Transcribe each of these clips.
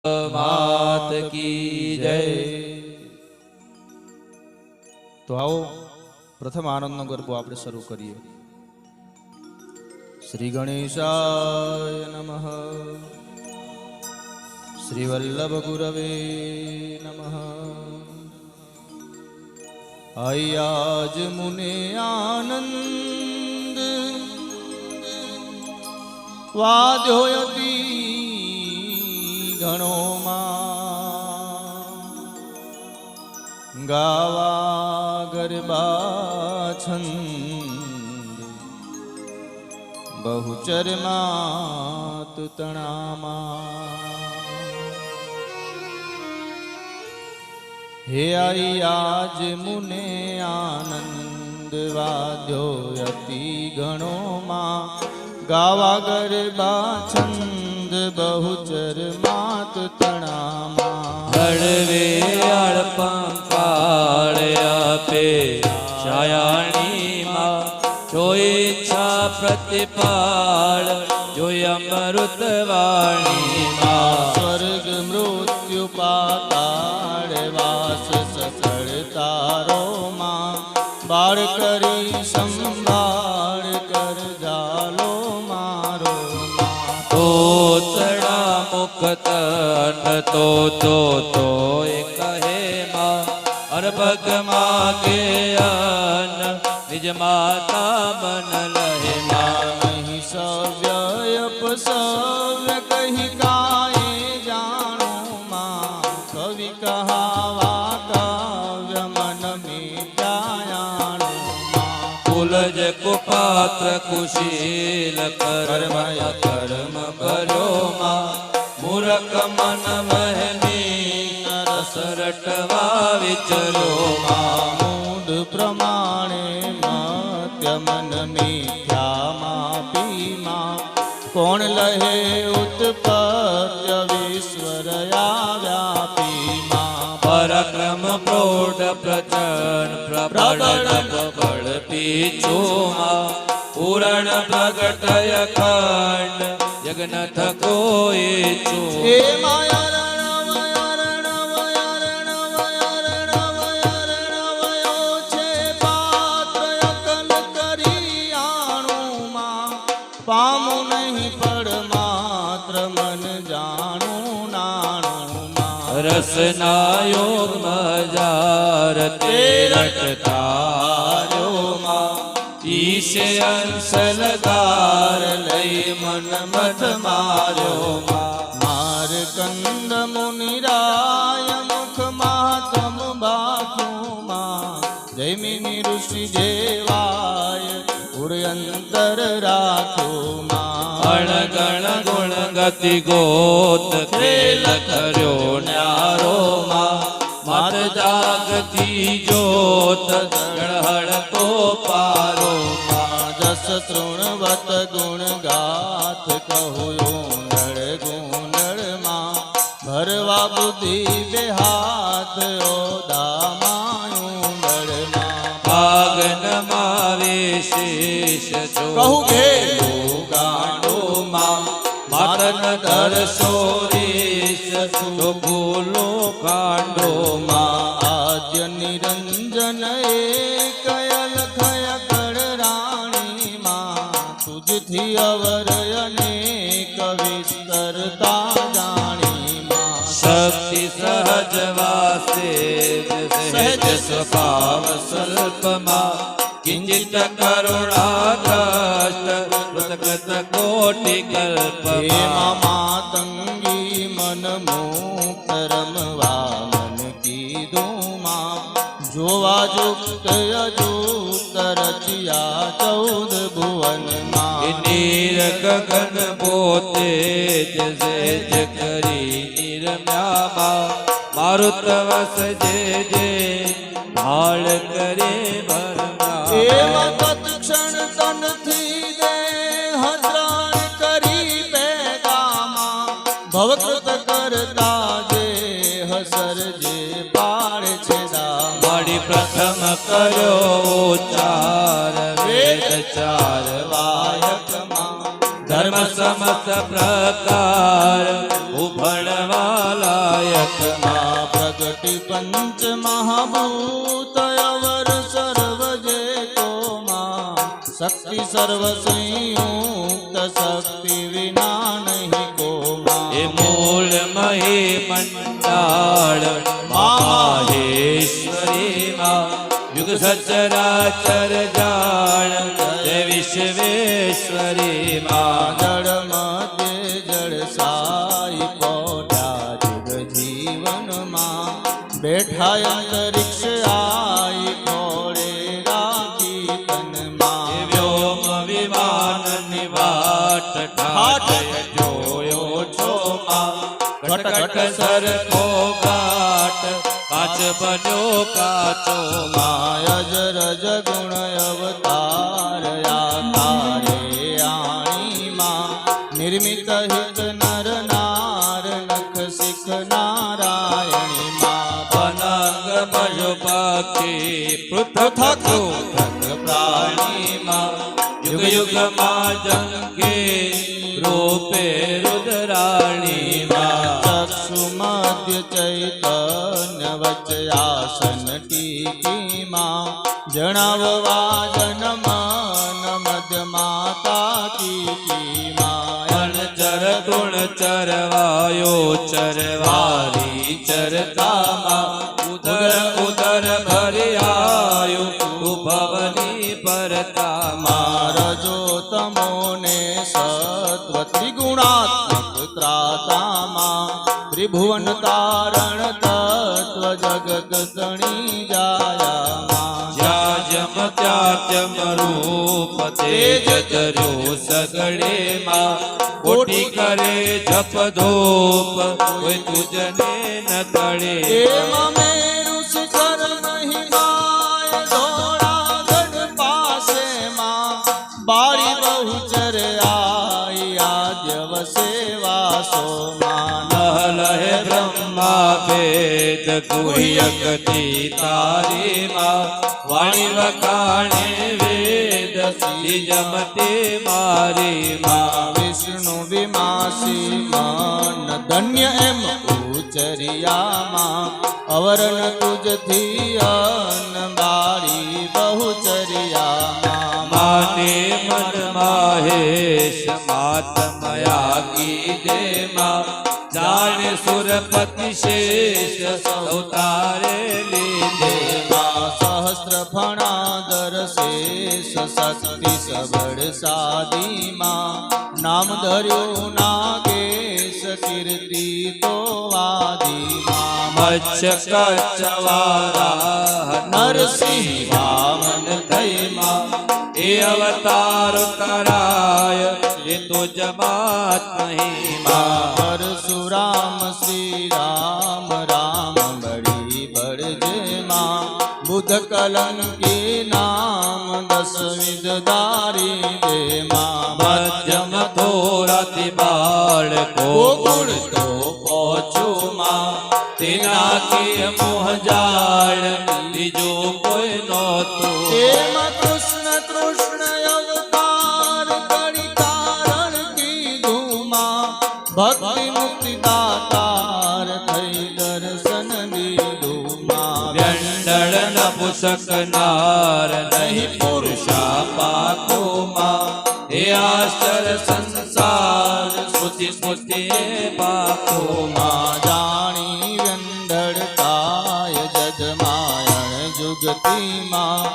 मात की जय। तो आओ प्रथम आनंदનો ગરબો આપણે શરૂ કરીએ। શ્રી ગણેશાય નમઃ, શ્રી વલ્લભ ગુરવે નમઃ। આયાજ મુને આનંદ વાદ્યોયતિ ઘણો ગાવા ગરબા છંદ બહુચર માત તણામાં। હે આઈ આજ મુને આનંદ વાદ્યો અતિ ઘણો ગાવા ગરબા છંદ બહુચર માત તણામાં। હળવે અળપંપાળ આપે છાયાણી માં, જો ઈચ્છા પ્રતિપાળ જોઈ અમૃત વાણી માં। સ્વર્ગ મૃત્યુ પાતાળ વાસ સકળ તારો માં, બાળ કરી સંભાળ કર જાલો મારો માં। તોતડા મુક્તન તો એ કહે માં, અર્ભગ માગે અન નિજ માતા બન લહે માં। નહીં સવ્ય અપસવ્ય કહી કાએ જાણો માં, કવિ કહાવા કાવ્ય મન મીઠાયાણો માં। કુલજ કુપાત્ર કુશીલ કર્મય કર્મ કર્યો માં, મૂરખ મન મહની રસ રટવા વિચર્યો માં। મૂઢ પ્રમાણે મત્ય મન મિથ્યામાં પીમાં, કોણ લહે ઉત્પત્ય વિશ્વરયા વ્યાપીમાં। પરાક્રમ પ્રૌઢ પ્રચંડ પ્રબળ પ્રબળ પીછો માં, પૂરણ પ્રગટય ખંડ યજ્ઞ થકો ઈચ્છો। હે માયા રણવય રણવય રણવય રણવય રણવયો છે પાત્ર અકલ કરી આણું માં, પામું નહીં પડ માત્ર મન જાણું નાણું માં। રસના યોગ મજાર તે રટતાર્યો માં, ઈશે અંસલગાર લઈ મન મત માર્યો માં। માર કંદ મુનિરાય મુખ માતમ બાથુમાં, જૈમિની ઋષિ જેવાય ઉર્યંતર રાખુમાં। અણગણ ગુણ ગતિ ગોત ખેલ કર્યો ન્યારો માં, માત જાગતી જોત ગણહળ તો પારો માં। જસ તૃણવત ગુણ ગાથ કહું નળ ગુણળમાં, ભરવા બુદ્ધિ બે હાથ ઓદામાયું નળમાં। ભાગન માવે શેષ જો કહું કે ગાંડો માં, માતન દર્શો રેશ જો ભૂલો કાંડો માં। આદ્ય નિરંજન એક અલખય કળ રાણી માં, તુજથી અવર અનેક વિસ્તરતા જાણી માં। શક્તિ સહજ વાસે સહેજ સ્વભાવ સ્વલ્પમાં, કિંચિત કરુણા દ્રષ્ટ કૃતકૃત કોટિ કલ્પમાં। हेमा मातंगी मन मुक्त रमवा मन की धूमा, जोवा जुक्त अजुक्त रचिया 14 भुवन मा। નીર ગગન પોતે સેજ કરી નિરમ્યામાં, મારુત વસ જે ભાળ કરે ભરમા। एवं तत्क्षण तन थी दे हजान करी पैगामा, भवकृत करता जे हसर जे पाड़ छे दामा। મારી પ્રથમ કર્યો ઉચ્ચાર વેદ ચાર વાયકમાં, ધર્મ સમસ્ત પ્રકાર ઉભણવા લાયક માં પ્રગતિ પંચ મહાભૂત અવર સર્વ જે કો માં શક્તિ સર્વ સંયુક્ત શક્તિ વિના નહીં કો એ માં મૂળ મહી મંડાળ મહેશ્વરી માં યુગ સચરાચર જાણ જય વિશ્વેશ્વરી માં જળ મધ્ય જળ સાઈ પોઢા જુગ જીવનમાં બેઠા અંતરિક્ષ આઈ ખોળે રાખી તનમાં વ્યોમ વિમાનની વાટ ઠાઠ જોયો છો માં ઘટઘટ સરખો ઘાટ કાચ બન્યો કાચો માયજ રજ ગુણ અવતાર આકારે આણી માં નિર્મિત હિત નર નાર નખ શિખ નારાયણી માં અનંગ પશુ પક્ષી પૃથક પૃથક પ્રાણીમાં યુગ યુગમાં જંગે રૂપે રુદ્રાણીમાં ચક્ષુ મધ્ય ચૈતન્ય વચ્ચે આસન ટીકી માં જણાવવા જન્મ મધ્ય માતા ટીકી માં અણચર ગુણ ચરવાયો ચરવારી ચરતામાં ઉદર ઉદર ભર્યાયો ઉભવની પરતામાં રજો તમોને સત્વ ત્રિગુણાત્મક ત્રાતામાં ત્રિભુવન તારણ તત્વ જગત તણી જાયામાં જ્યાં જમ ત્યાં ત્યમ રૂપ તેજ ધર્યો સગડેમાં કોટી કરે જપ ધૂપ કોઈ તુજને ન તળે એમાં મેરુ શિખર મહિમાય ધોળાગઢ પાસે માં બાળી બહુચર આઈ આદ્ય વસે વાસો માં લહે બ્રહ્મા વેદ ગુહ્યગતિ તારી માં વાણી વખાણે વેદ જમતે મારી માં વિષ્ણુ વિમાસી મન ધન્ય એમ ઉચરિયામાં અવરણ તુજથી અન બાળી બહુચરિયામાં માને મન માહેશ માતમયા કીધે માં જાણે સુરપતિ શેષ અવતારે લીધે માં સહસ્ત્ર ફણાદર શેષ શક્તિ સબળ સાદીમાં નામ ધર્યું નાગેશ કીર્તિ તો વાદીમાં મચ્છ કચ્છવારા નરસિંહ વામન થઈમાં એ અવતાર કરાય એ તો જમાત નહીં માં પરશુરામ શ્રી રામ રામ બડી બળજે માં બુધ કલંકી નામ દસવિધ દારી દે માં મધ્યમ થોરાથી બાળકો ગુણ તો પહોંચું માં તેનાથી મોહ જાળ બીજો કોઈ નહોતું એમાં કૃષ્ણ કૃષ્ણ અવતાર કળી કારણ કીધું માં ભક્તિ મુક્તિ દાતાર થઈ દર્શન દીધું માં વ્યંડળ ન પુષકનાર નહીં પુરુષા પાકો માં એ આશ્ચર્ય સંસાર સ્મૃતિ સ્મૃતિ પાકો માં જાણી વ્યંડળતાય જગમાયણ જુગતીમાં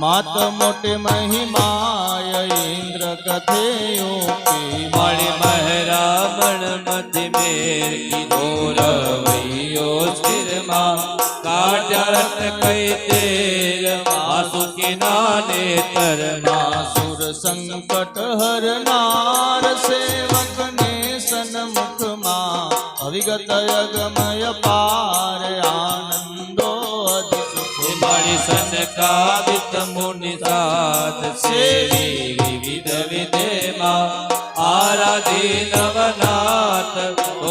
માત મોટે મહિમાય ઇન્દ્ર કથેયોપી મળી મહેરામણ મધ્ય મેર કીધો રવૈયો સ્થિરમાં કાઢ્યા રત્ન કઈ તેર વાસુકી નાને તરમાં સુર સંકટ હરનાર સેવકને સન્મુખમાં અવિગત અગમય પાર આનંદો અધિસુખ મળી સનકાદિત મુનિ સાથ સેવી વિવિધ વિધેમાં આરાધી નવનાથ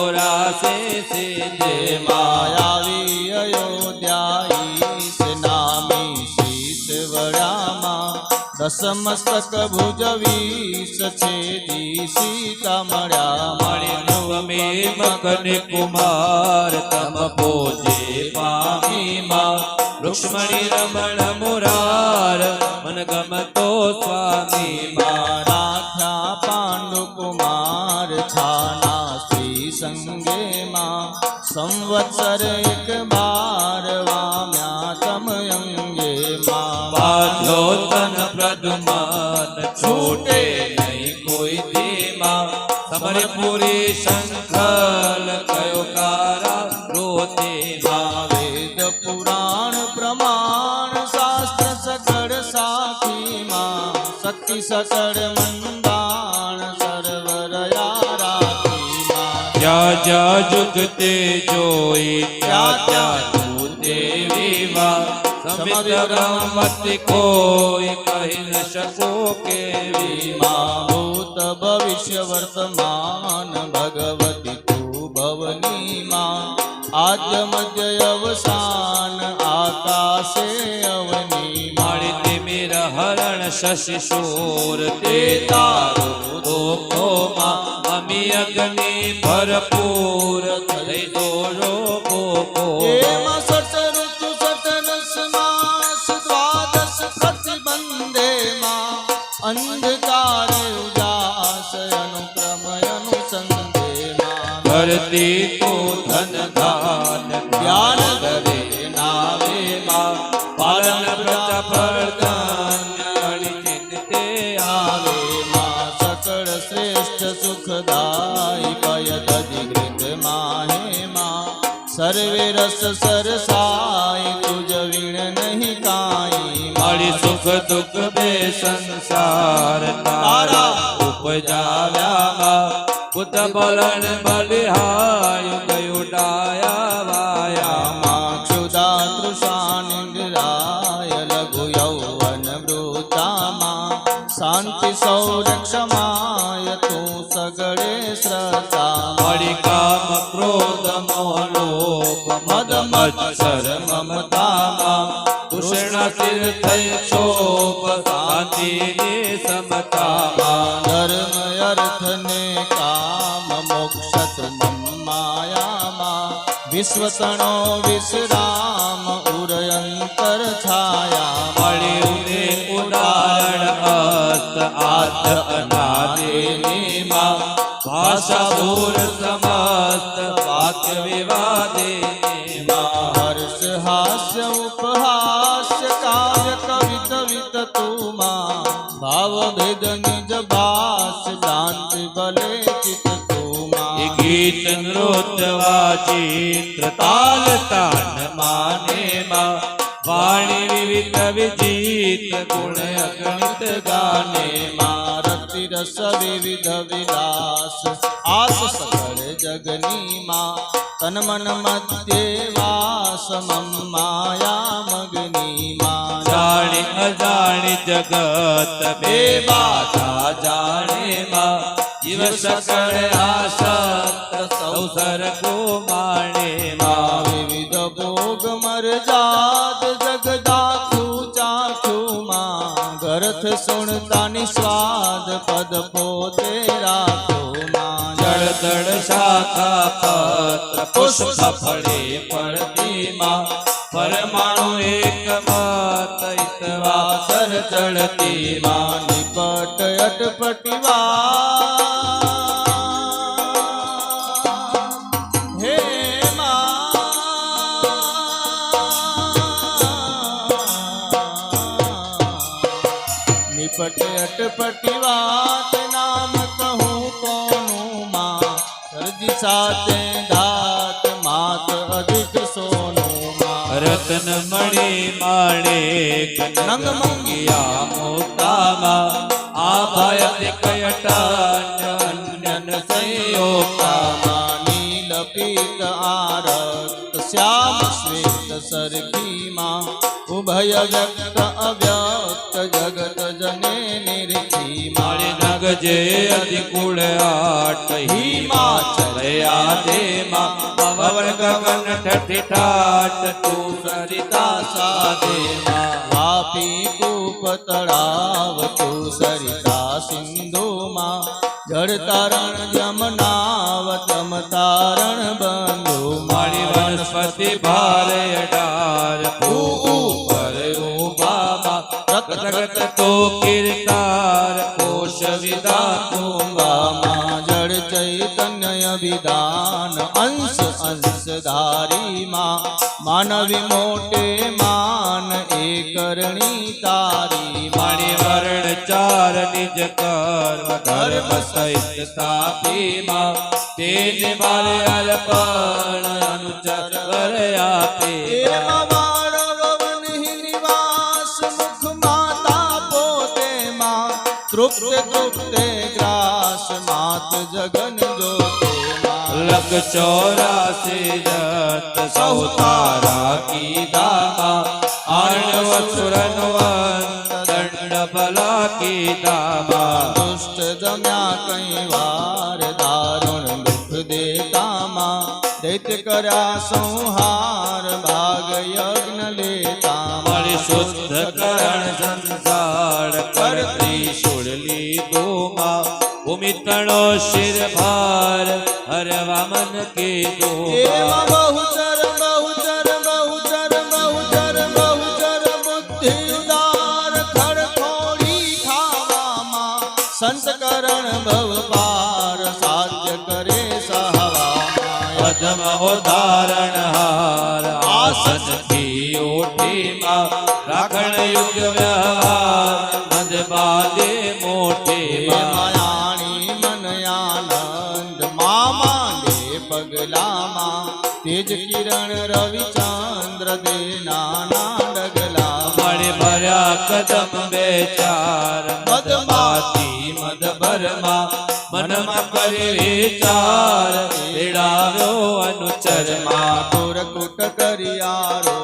ઓરાસે સિજે માયાવી અયોધ્યાઈ નામી શીશ વડામાં દસ મસ્તક ભુજ 20 છેદી સીતા મળ્યા મળી નવમે મકને કુમાર તમ પોજે પામી માં રુક્ષ્મણી રમણ મુરાર મન ગમતો સ્વામી માં રાખ્યા પાંડુ કુમાર છાના શ્રી સંગે માં સંવત્સર 12 વામ્યા તમ અંગે માં બાંધો તન પ્રદુમાન છૂટે નહીં કોઈ ધીમા સમરપુરી શંખલ કયો કારા રોતે માં વેદ પુરાણ પ્રમાણ શાસ્ત્ર સકળ સાખી માં શક્તિ સકળ મંદાણ સર્વરયા રાખી માં જ્યાં જ્યાં જુગતે જોઈ ત્યાં ત્યાં તું દેવી માં સમિત કોઈ કહી ન શકો કેવી માં ભૂત ભવિષ્ય વર્તમાન ભગવતી તું ભવની માં આદ્ય મધ્ય અવસાન આકાશે અવની માળી તે મેર હરણ શશી શૂર તે તારો દોખો માં અમી અગ્નિ ભરપૂર થઈ દોરો ગોપો એમાં સત ઋતુ સત નસ માસ દ્વાદશ પ્રતિબંધે માં અંધકાર ઉજાસ અનુક્રમ અનુસંધે માં ધરતી તો ધન ધાન જ્ઞાન ધરે નાવે માં પાલન પ્રજા ફળદાન ચિંતે આવે માં સકળ શ્રેષ્ઠ સુખદાય પય દધિગૃત માહે માં સર્વે રસ સરસાય તુજ વીણ નહીં કાઈ મારી સુખ દુઃખ બે સંસાર તારા ઉપજાવ્યામાં પુત બલન બલિહાય ગયું ડાયા વાયા માં ક્ષુધા તૃષા નિંદ્રાય લઘુ યૌવન વૃતામાં શાંતિ સૌરક્ષમાય તું સગળે શ્રદ્ધા મળી કામ ક્રોધ મોહ લોભ મદ મત્સર મમતામાં દૂષણ સ્થિર થઈ શોભ શાંતિની સમતામાં ધર્મ અર્થ ને કામ મોક્ષ તુમ માયામાં વિશ્વસણો વિશ્રામ ઉરયંતર છાયા મળ્યું ને ઉદાહરણ અસ્ત આદ અનાદિની માં ભાષા ભૂર સમસ્ત વાક્ય વિવાદિની માં હર્ષ હાસ્ય ઉપહાસ્ય કાવ્ય કવિત વિત તુમાં ભાવ ભેદ નિજ ભાસ શાંતિ ભલે ચિત તુમાં ગીત નૃત્ય વાચિત્ર તાલ તાન માને માં વાણી વિવિધ વિજિત ગુણ અગણિત ગાને માં રતિ રસ વિવિધ વિલાસ આસ સકળ જગની માં તન મન મધ્યે વાસ મમ માયા મગની માં જાણી અજાણી જગત બે બાધા જાણે માં જીવ સકળ આસક્ત સૌ સરગો માણે માં વિવિધ ભોગ મરજાદ જગદાખું ચાખું માં ગરથ સુણતાની સ્વાદ પદ પોતે રાખું માં જળદળ શાખા પત્ર પુષ્પ ફળે પડતી માં પરમાણુ એક મત ઇતવાસર ચડતી માં નિપટ અટપટીવા હે નિપટ અટપટીવા તે નામ કહું કોનું માં સરજી સાથે દાત માત અધિક સોનું માં રતન મણી માણેક નંગ મંગિયા મોતામાં આભાય કયટાન્યન સંયોગતામાં નીલ પીત આરક્ત શ્યામ શ્વેત સરખીમાં ઉભય વ્યક્ત અવ્યક્ત જગત જને નિરખી મારે નગ લગજે અધિકુળ આટ હિમાચલયા દેમાં પવન ગગન ઠઠી ઠાટ તું સરિતા સાધેમાં વાપી કૂપ તળાવ તું સરિતા સિંધુમાં જળ તારણ જમનાવ તમ તારણ બંધુ મારી વનસ્પતિ ભારે અઢાર ઉપર ઉભામાં રત તો કીર્તાર કોશ વિધાતું ગંગામાં જળ ચૈતન્ય વિધાન અંશ અંશધારીમાં માનવી મોટે માન એ કરણી તારી માણી વરણ ચાર નિજ કર્મ ધર્મ સહિત સ્થાપીમાં તેજ મારે અર્પણ અનુચર વર આપે એમાં વાળવન નિવાસ મુખ માતા પોતે માં તૃપ્તે તૃપ્તે ગ્રાસ માત જગન જોતે લખ 84 જત સૌ તારા કીધામાં આણવ સુરન વંત દંડ ભલા કીધામાં દુષ્ટ જમ્યા કઈ વાર દારુણ દુઃખ દેતામાં દૈત્ય કર્યા સંહાર ભાગ યજ્ઞ લેતા મળી શુદ્ધ કરણ સંસાર કરતી સુડલી ગોમાં ભૂમિતણો શિર ભાર હરવા મન કીધું એમાં બહુચર બહુચર બહુચર બહુચર બહુચર બુદ્ધિ ઉદાર ખડખોડી ખાવામાં સંતકરણ ભવ પાર સાધ્ય કરે સહવામાં અધમ ઉદાહરણ હાર આસન થી ઓઠીમાં રાખણ યુગ વ્યવહાર મદ બાદે મોઠીમાં માયાણી મન આનંદ મામાંડે પગલામાં તેજ કિરણ રવિચંદ્ર દેના ડગલા મળી ભર્યા કદમ બે ચાર મદમાતી મદ ભરમાં મનમાં કરી વિચાર તેડાવ્યો અનુચરમાં પુરકુટ કરિયારો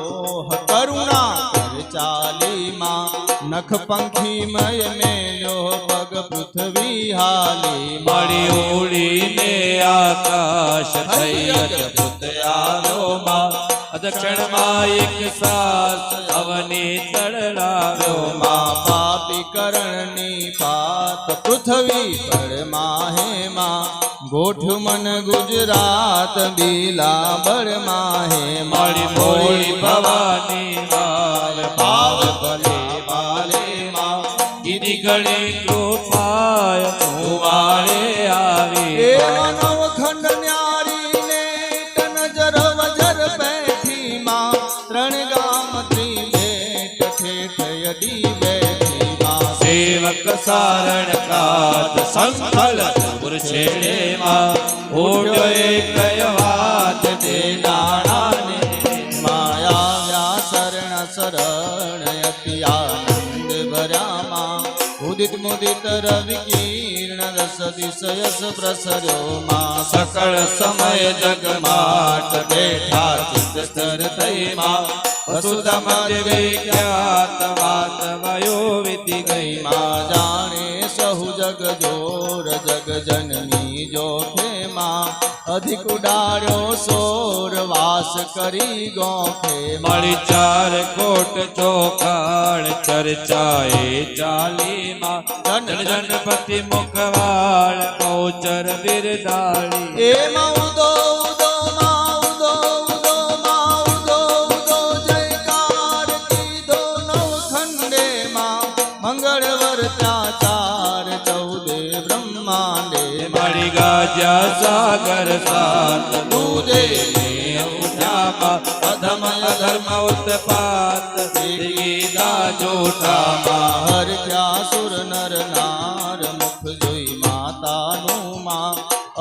કરુણા કર ચાલીમાં નખ પંખી મય મેલ્યો પગ પૃથ્વી હાલી મળી ઉડીને આકાશ થઈ અદભુત આવ્યો માં અદક્ષણમાં એક સાસ અવની તળાવ્યો માં પાપી કરણની પાત પૃથ્વી પર માહેમાં ગોઠ મન ગુજરાત બીલા બળ માહે મળી ભોળી ભવાની વાલ ભાવ ભલે વાલે માં ગીરી ગળી કૃપાય તું વાળે આવી એ નવ ખંડ ન્યારી ને નજર વજર બેઠી માં ત્રણ ગામ ત્રિભેટ ઠેઠ અડી બેઠી માં સેવક સારણ કાત સંકલ પુરછેડે માં ઓઢો એક વાત દે નાણાને માયા વ્યા શરણ શરણ અતિ આનંદ ભર્યામાં ઉદિત મુદિત રવિ કિરણ રસ દિશયસ પ્રસર્યો માં સકળ સમય જગમાટ બેઠા ચિત્ત સ્તર થઈ માં વસુધા મધ્ય વિખ્યાત વાત વયો વીતી ગઈ માં જાણે સહુ જગ જોર જગ જનની જોખે માં અધિક ઉડાડ્યો સોર વાસ કરી ગોખે મળી ચાર કોટ ચોખાડ ચર્ચાએ ચાલીમાં જન જનપતિ મુખવાળ ગૌચર બિરદાળી એમાં ઉદો ઉદો માં ઉદો ઉદો માં ઉદો ઉદો જયકાર કીધો નવ ખંડે માં મંગળ વર્ત્યા ચાર ચૌદે બ્રહ્માંડે મળી ગાજ્યા સાગર સાત દૂધે ને ઉઠામાં અધમ અધર્મ ઉત્પાત ગીતા જોઠામાં હર ક્યા સુર નર નાર મુખ જોઈ માતાનું માં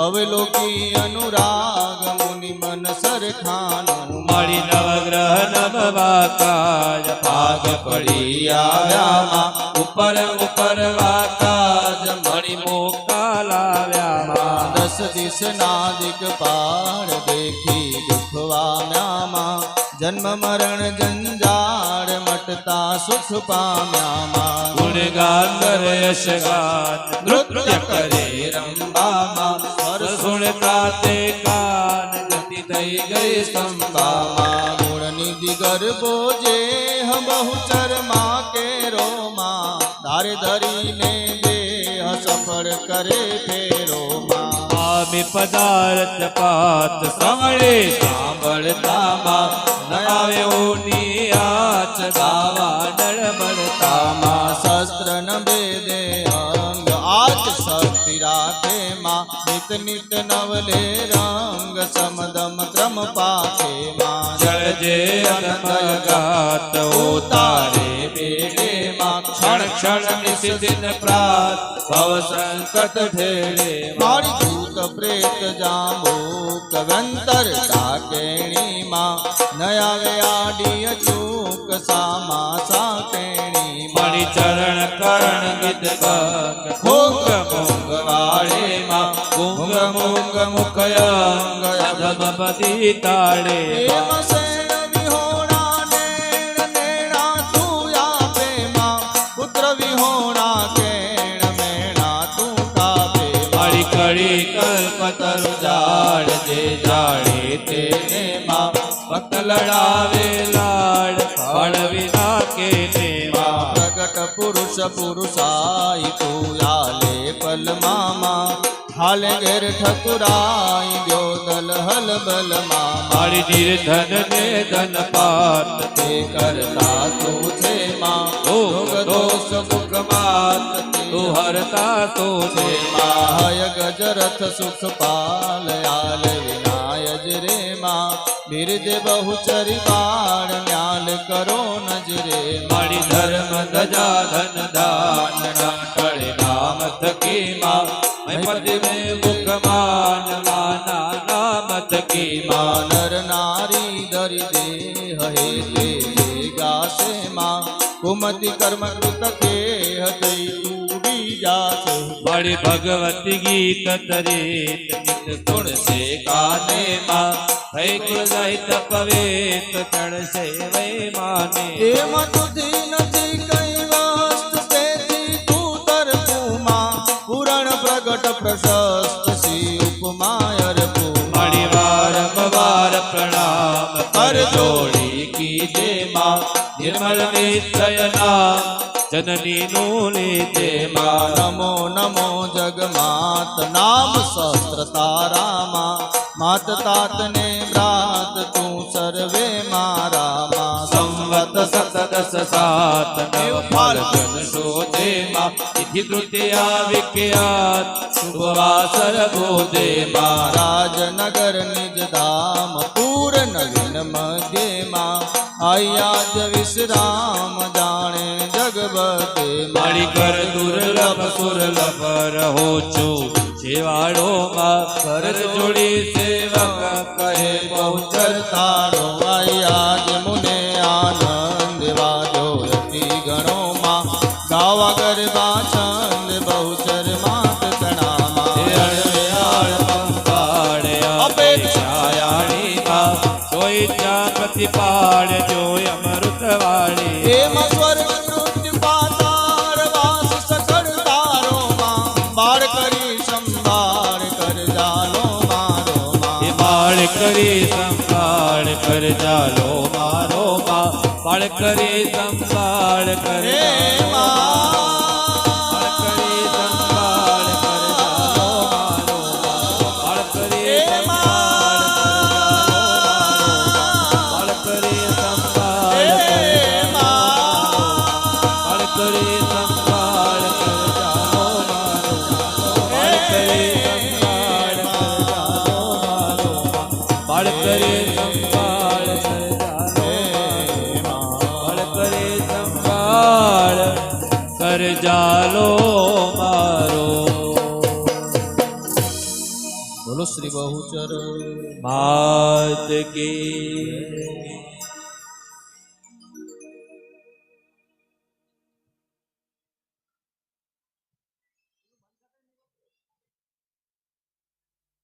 અવલોકી અનુરાગ મુનિ મન સરખાનું મળી નવગ્રહ નમવા કાજ ભાગ પડી આવ્યામાં ઉપર ઉપર વાકાજ મળી મોકા લાવ્યામાં દસ દિશ ના દિગપાળ દેખી દુખવા મ્યામાં જન્મ મરણ જંજાળ મટ પ્રગટતા સુખ પામ્યામાં ગુણગાન કરે યશગાન નૃત્ય કરે રંબામાં સ્વર સુણતા તે કાન ગતિ થઈ ગઈ સંભામાં ગુણ નિધિ ગર્ભો જે બહુચર માં કેરો માં ધારે ધરીને દેહ સફળ કરે ફેરો માં સ્વામી પદાર્થ પાત સાંભળે સાંભળતામાં ન આવે ઊની આચ ગાવા નળમળતામાં શસ્ત્ર ન બેદે અંગ આજ શક્તિ રાખે માં નિત નિત નવલે રંગ સમદમ ક્રમ પાકે માં જળજે અનમગાત ઉતારે બેડે માં ક્ષણ ક્ષણ સિદ્ધિન પ્રાત ભવ સંકટ ઠેડે મારી ભૂત પ્રેત જાંબુ કવંતર ડાકેણી માં ન આવે આડી અચૂક સામા સાકેણી મણી ચરણ કરણ ગીત ગંગ ભૂંગ ભૂંગ વાળે માં ભૂંગ મૂંગ મુખયંગ અધમપતિ તાળે એમ શેણ વિહોણા નેણ નેણા તું આપે માં પુત્ર વિહોણા કેણ મેણા તું કાપે મારી કડી કલ્પતરુ જાળ જે જાળે તેને માં ભક્ત લડાવે લાડ ફળ વિના કે ને માં પ્રગટ પુરુષ પુરુષાઈ તું આલે પલ મામા હાલે ઘેર ઠકુરાઈ ગયો દલ હલ બલ મામા મારી નિર્ધન ને ધન પાત તે કરતા તું છે માં ભોગ દોષ મુખ માત તું હરતા તું છે માય ગજરથ સુખ પાલ આલ વિનાયજ રે માં બિરદે બહુચરી બાણ ન્યાલ કરો નજરે મારી ધર્મ ધજા ધન દાન ના ટળે નામ થકી માં મૈપતિ મે મુખ માન માના નામ થકી માં નર નારી ધરી દેહ હે તે ગાશે માં કુમતિ કર્મ કૃત કે હતઈ તૂડી જાશે મારી ભગવતી ગીત તરેત નિત તુળસે કાને માં ભય કુલ સાહિત પવેત ચડશે વૈ માને એમાં તુધી નથી કઈ વસ્તુ તેથી તું તરફું માં પુરાણ પ્રગટ પ્રશસ્ત સી ઉપમાયર મારી વારંવાર પ્રણામ કર જોડી કીજે માં નિર્મલ નિશ્ચય નામ જનની નું લીધે માં નમો નમો જગમાત નામ સહસ્ત્ર તારામાં માત તાત ને વ્રાત તું સર્વે મારા માં સંવત સતદસ સાત નવ ફાલ્ગુન શોધે માં તિથિ તૃતીયા વિખ્યાત શુભવાસર બોધે માં રાજનગર નિજ ધામ પૂર નવીન મધ્યમાં આયાજ વિશ્રામ જાણે જગબતે મારી કર દુર્લભ સુરલભ રહો છું છેવાડો માં કર જોડી સેવક કહે બહુચર તારો આયાજ મુને આનંદ વાજો અતિ ગણો માં ગાવા ગરબા છંદ બહુચર માત તણામાં અપેક્ષાયાણી માં કોઈ ત્યાં પ્રતિપાળ જોય અમૃત વાળી એમાં સ્વર્ગ નૃત્ય પાતાર વાસ સકળ તારો માં બાળ કરી સંભાળ કર જાલો મારો એ માં બાળ કરી સંભાળ કર જાલો મારો માં બાળ કરી સંભાળ કર હે જાલો માં બાળ કરી સંભાળ કર જાલો મારો માં બાળ કરી હે બાળ કરી સંભાળ હે બાળ કરી સંભાળ કર જાલો મારો બાળ કરી સંભાળ કર જાલો મારો બાળ કરી સંભાળ કર જાલો બાળ કરી સંભાળ કર જાલો મારો બોલો શ્રી બહુચર માત કી